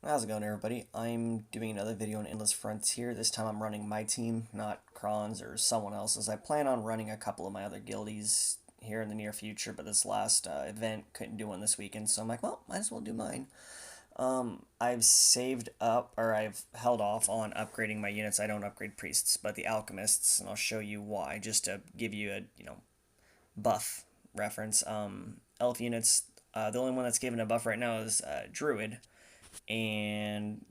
How's it going, everybody? I'm doing another video on Endless Frontier. This time I'm running my team, not Kron's or someone else's. I plan on running a couple of my other guildies here in the near future, but this last event couldn't do one this weekend, so I'm like, well, might as well do mine. I've saved up, or I've held off on upgrading my units. I don't upgrade priests, but the alchemists, and I'll show you why, just to give you a, buff reference. Elf units, the only one that's given a buff right now is Druid, and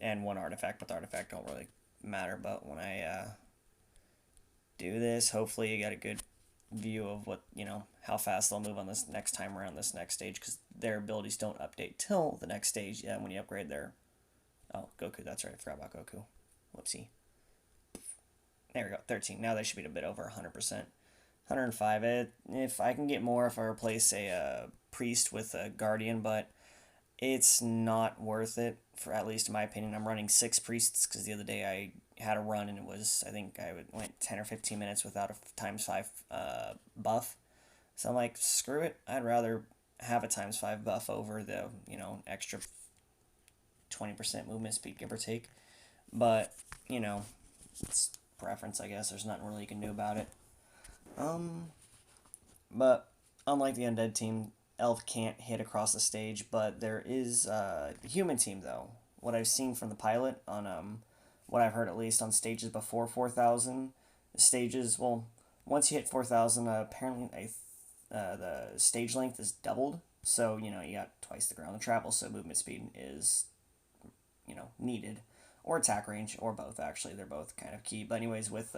and one artifact, but the artifact don't really matter. But when I do this, hopefully you got a good view of what how fast they'll move on this next time around, this next stage, because their abilities don't update till the next stage. Yeah, when you upgrade their Goku, that's right, I forgot about Goku. Whoopsie. There we go, 13. Now they should be a bit over 100%. 105. If I can get more, if I replace a priest with a guardian, but it's not worth it, for at least in my opinion. I'm running 6 priests because the other day I had a run and it was, I think went 10 or 15 minutes without a times 5 buff. So I'm like, screw it. I'd rather have a times 5 buff over the extra 20% movement speed, give or take. But it's preference, I guess. There's nothing really you can do about it. Um, but unlike the undead team, Elf can't hit across the stage, but there is the human team though. What I've seen from the pilot on what I've heard at least on stages before 4,000 stages. Well, once you hit 4,000, apparently the stage length is doubled. So you got twice the ground to travel. So movement speed is needed, or attack range, or both. Actually, they're both kind of key. But anyways, with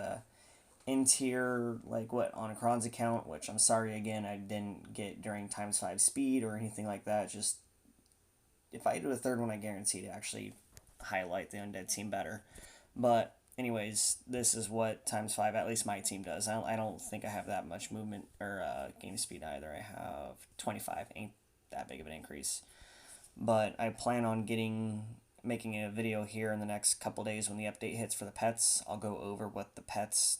in tier, like what on a Kron's account, which I'm sorry again I didn't get during times 5 speed or anything like that. Just if I do a third one, I guarantee to actually highlight the undead team better. But anyways, this is what times 5, at least my team does. I don't think I have that much movement or game speed either. I have 25. Ain't that big of an increase. But I plan on making a video here in the next couple days when the update hits for the pets. I'll go over what the pets,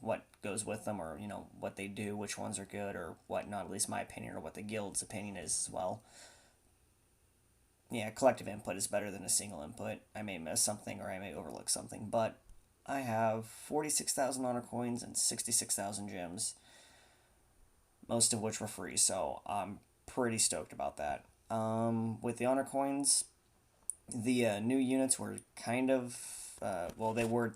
what goes with them, or what they do, which ones are good or what not, at least my opinion, or what the guild's opinion is as well. Yeah, collective input is better than a single input. I may miss something or I may overlook something, but I have 46,000 honor coins and 66,000 gems, most of which were free, so I'm pretty stoked about that. With the honor coins, the new units were kind of well, they were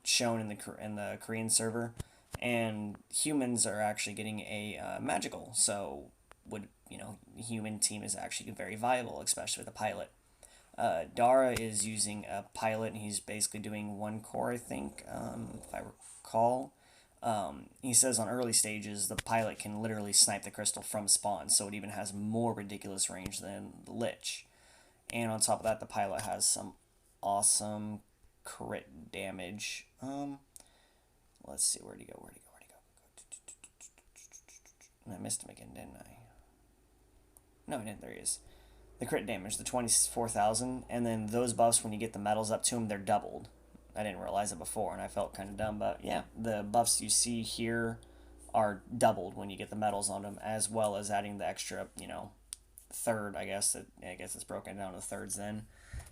shown in the Korean server, and humans are actually getting a magical. So would human team is actually very viable, especially with a pilot. Dara is using a pilot, and he's basically doing one core, I think, if I recall. He says on early stages the pilot can literally snipe the crystal from spawn, so it even has more ridiculous range than the Lich. And on top of that, the pilot has some awesome crit damage. Let's see, where'd he go? I missed him again, didn't I? No, I didn't. There he is. The crit damage, the 24,000, and then those buffs, when you get the medals up to them, they're doubled. I didn't realize it before, and I felt kind of dumb, but yeah, the buffs you see here are doubled when you get the medals on them, as well as adding the extra, third, I guess. I guess it's broken down to thirds then.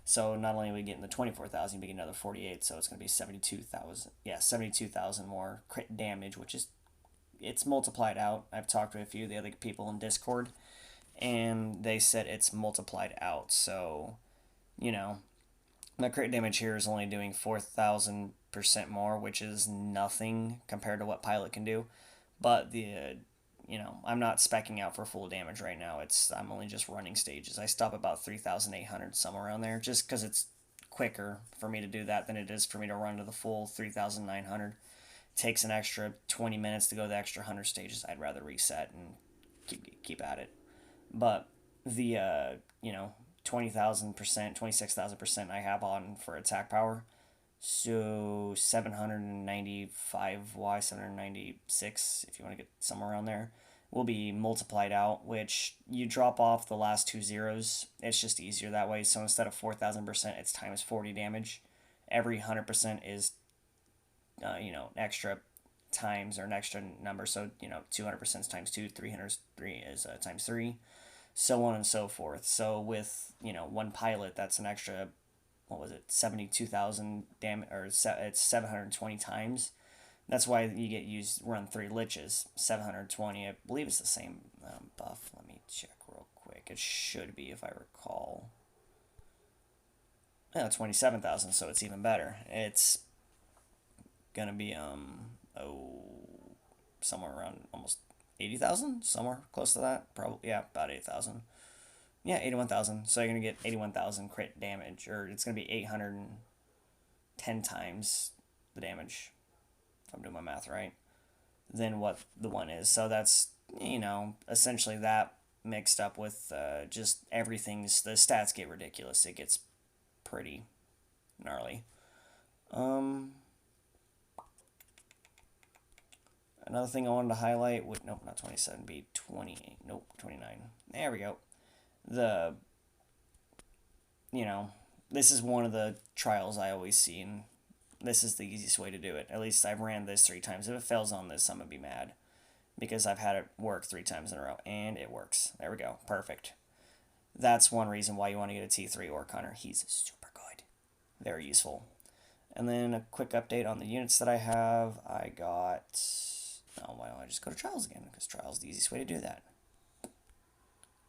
So not only are we getting the 24,000, we get another 48, so it's going to be 72,000. Yeah, 72,000 more crit damage, which is, it's multiplied out. I've talked to a few of the other people in Discord, and they said it's multiplied out. So, you know, my crit damage here is only doing 4,000% more, which is nothing compared to what Pilot can do. But I'm not specking out for full damage right now. I'm only just running stages. I stop about 3,800, somewhere around there, just because it's quicker for me to do that than it is for me to run to the full 3,900. It takes an extra 20 minutes to go the extra 100 stages. I'd rather reset and keep at it. But the 20,000%, 26,000% I have on for attack power. So 795Y, 796, if you want to get somewhere around there, will be multiplied out, which you drop off the last two zeros. It's just easier that way. So instead of 4,000%, it's times 40 damage. Every 100% is, extra times, or an extra number. So, 200% is times 2, 300 is times 3. so on and so forth. So with, one pilot, that's an extra, what was it, 72,000 damage, or it's 720 times. That's why you get used run 3 liches, 720. I believe it's the same buff. Let me check real quick. It should be, if I recall. Yeah, 27,000, so it's even better. It's gonna be somewhere around almost 80,000, somewhere close to that. Probably, yeah, about 8,000. Yeah, 81,000. So you're gonna get 81,000 crit damage, or it's gonna be 810 times the damage, if I'm doing my math right, than what the one is. So that's, essentially that mixed up with just everything's, the stats get ridiculous. It gets pretty gnarly. Um, Another thing I wanted to highlight would, nope, not 27, be 28, nope, 29. There we go. The, this is one of the trials I always see, and this is the easiest way to do it. At least I've ran this 3 times. If it fails on this, I'm going to be mad, because I've had it work 3 times in a row, and it works. There we go. Perfect. That's one reason why you want to get a T3 Orc Hunter. He's super good. Very useful. And then a quick update on the units that I have. I got... Oh, why don't I just go to Trials again? Because Trials is the easiest way to do that.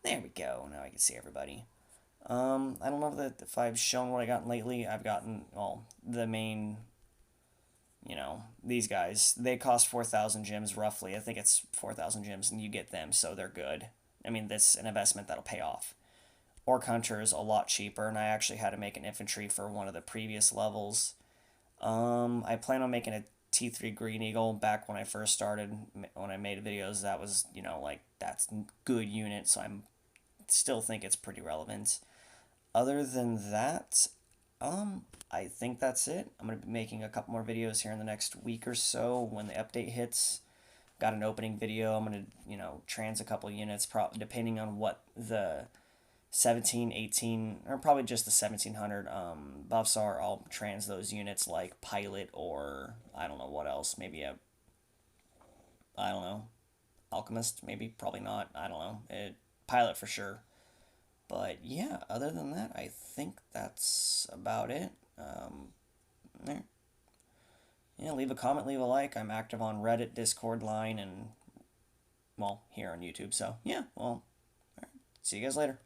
There we go. Now I can see everybody. I don't know if I've shown what I gotten lately. I've gotten, well, the main, these guys. They cost 4,000 gems roughly. I think it's 4,000 gems, and you get them, so they're good. I mean, that's an investment that'll pay off. Orc Hunter is a lot cheaper, and I actually had to make an infantry for one of the previous levels. I plan on making a T3 Green Eagle back when I first started. When I made videos, that was, that's good unit, so I'm still think it's pretty relevant. Other than that, I think that's it. I'm going to be making a couple more videos here in the next week or so when the update hits. Got an opening video. I'm going to, trans a couple units, depending on what the 17, 18, or probably just the 1700 buffs are. I'll trans those units like Pilot, or I don't know what else. Maybe I don't know, Alchemist, maybe, probably not. I don't know. Pilot for sure. But yeah, other than that, I think that's about it. There. Yeah, leave a comment, leave a like. I'm active on Reddit, Discord, Line, and, well, here on YouTube. So yeah, well, all right. See you guys later.